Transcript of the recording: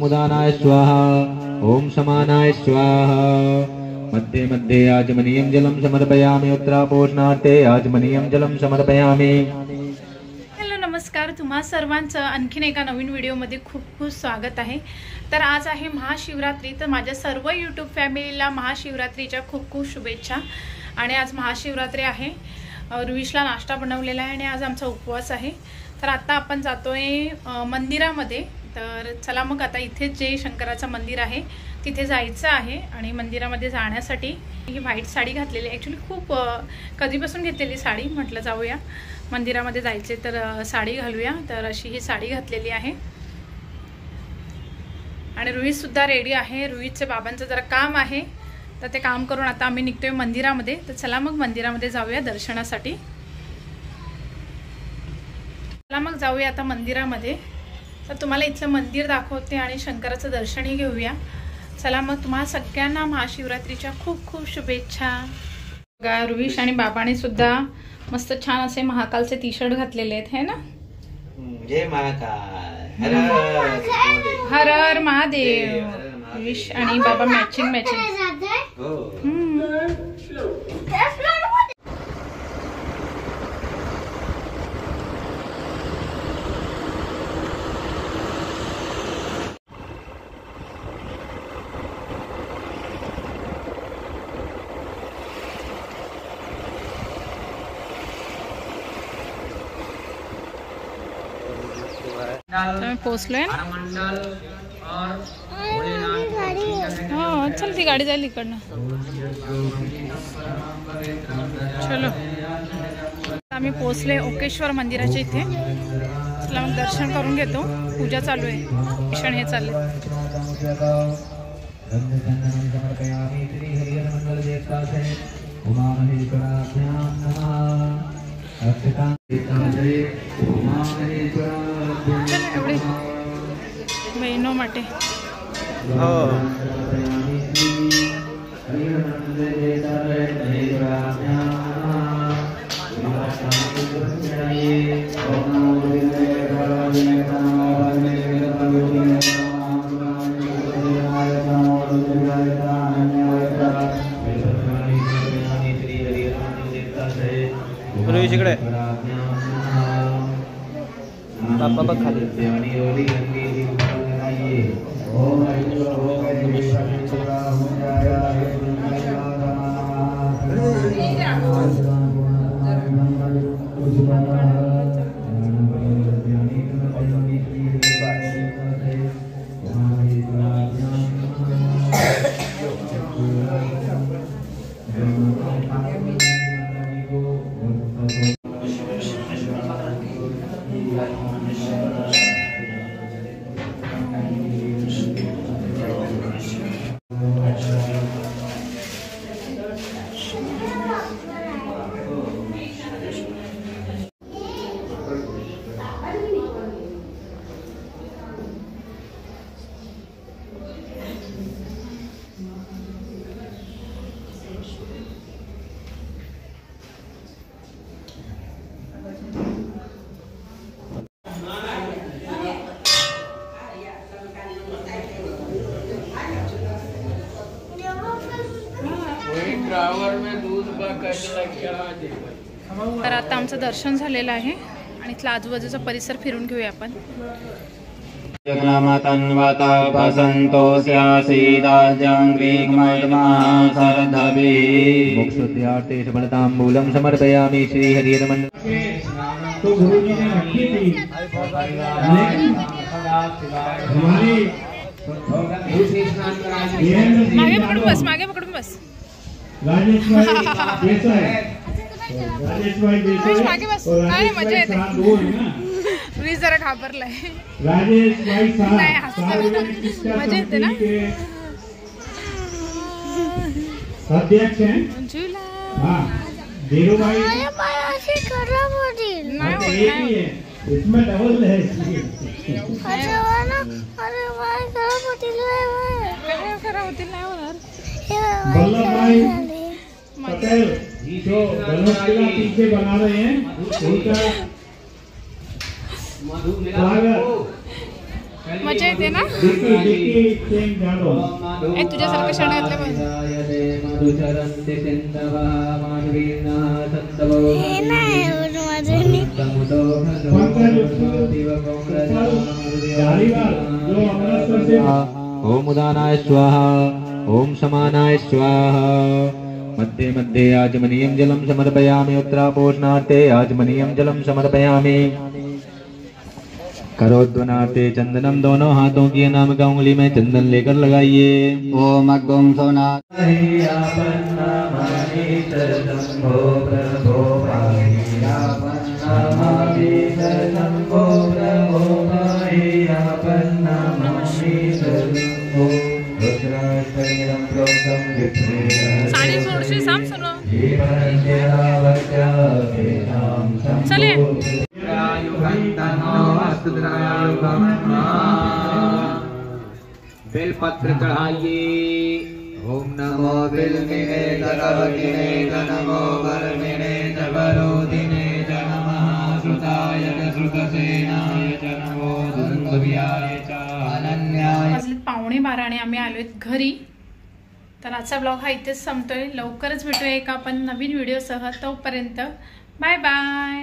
उदानाय स्वाहा ओम समानाय स्वाहा। मध्ये मध्ये आचमनीयं जलं समर्पयामि उत्तरापोषणार्थे आचमनीयं जलं समर्पयामि। नमस्कार, तुम्हा सर्वांचं आणखीन एका नवीन व्हिडिओमध्ये खूप खूप स्वागत आहे। तर आज आहे महाशिवरात्री, तर माझ्या सर्व यूट्यूब फॅमिलीला महाशिवरात्रीच्या खूप खूप शुभेच्छा। आणि आज महाशिवरात्री आहे, रुईशला नाश्ता बनवलेला आहे आणि आज आमचा उपवास आहे। तर आता आपण जातोय मंदिरामध्ये। तर चला मग आता इथे जे शंकराचं मंदिर आहे तिथे जायचं आहे आणि मंदिरामध्ये जाण्यासाठी ही व्हाईट साडी घातलेली आहे। ॲक्च्युली खूप कधीपासून घेतलेली साडी, म्हटलं जाऊया मंदिरामध्ये जायचे तर साडी घालूया। तर अशी ही साडी घातलेली आहे आणि रुईस सुद्धा रेडी आहे। रुईसचे बाबांचं जरा काम आहे तर ते काम करून आता आम्ही निघतोय मंदिरामध्ये। तर चला मग मंदिरामध्ये जाऊया दर्शनासाठी। चला मग जाऊया आता मंदिरामध्ये। तर तुम्हाला इथलं मंदिर दाखवते आणि शंकराचं दर्शनही घेऊया। चला मग तुम्हाला सगळ्यांना महाशिवरात्रीच्या खूप खूप शुभेच्छा। बघा, रुईश आणि बाबाने सुद्धा मस्त छान असे महाकालचे टी शर्ट घातलेले आहेत, है ना? जय महाकाल, हर हर महादेव। रुईश आणि बाबा मॅचिंग पोचलोय। हो चल, ती गाडी जाईल इकडनं। चलो, आम्ही पोचले ओकेश्वर मंदिराच्या इथे। चला मग दर्शन करून घेतो। पूजा चालू आहे, भीषण हे चालले। एवढे बहिणो माटे इकडे बाप्पा बघ खाली। तर आता आमचं दर्शन झालेलं आहे आणि इथला आजूबाजूचा परिसर फिरून घेऊया आपण। समर्पयामि श्री हरिरमन। तो गुरुजी ने रखी थी, मागे पकडून बस, मागे पकडून बस। राजेश भाई मागे बस। अरे मजा येते। रुईस जरा घाबरलाय। राजेश भाई मजा येते ना। अध्यक्ष हैं। हाँ, धीरू भाई नहीं, इसमें डबल है। वल्लभ भाई पटेल जो गणेश किला पीछे बना रहे हैं, उनका स्वागत। मजा येते ना? ए तुझ्यासारखं शण घातलं बघ. ओम उदानाय स्वाहा ओम समानाय स्वाहा मध्ये मध्ये आचमनीयं जलं समर्पयामि उत्तरापोषणार्थे आचमनीयं जलं समर्पयामि करोद्वनाते चंदनम दोनों हाथों की नाम का उंगली में चंदन लेकर लगाइए। ओम अग्गम सोना साडी सोडशी साम सुनो चले बेलपत्र चढ़ाइए। ओम नमो बिल्विने तकवकिने नमो वर्मिणे जबरोदिने नमः श्रुताय श्रुतसेनाय नमो दुर्गव्याय च अनन्याय। वाजलेत 11:15 आम्ही आलोय घरी. तर आजचा ब्लॉग हा इथेच संपतोय. लवकरच भेटूया एका आपण नवीन व्हिडिओसह. तोपर्यंत बाय बाय.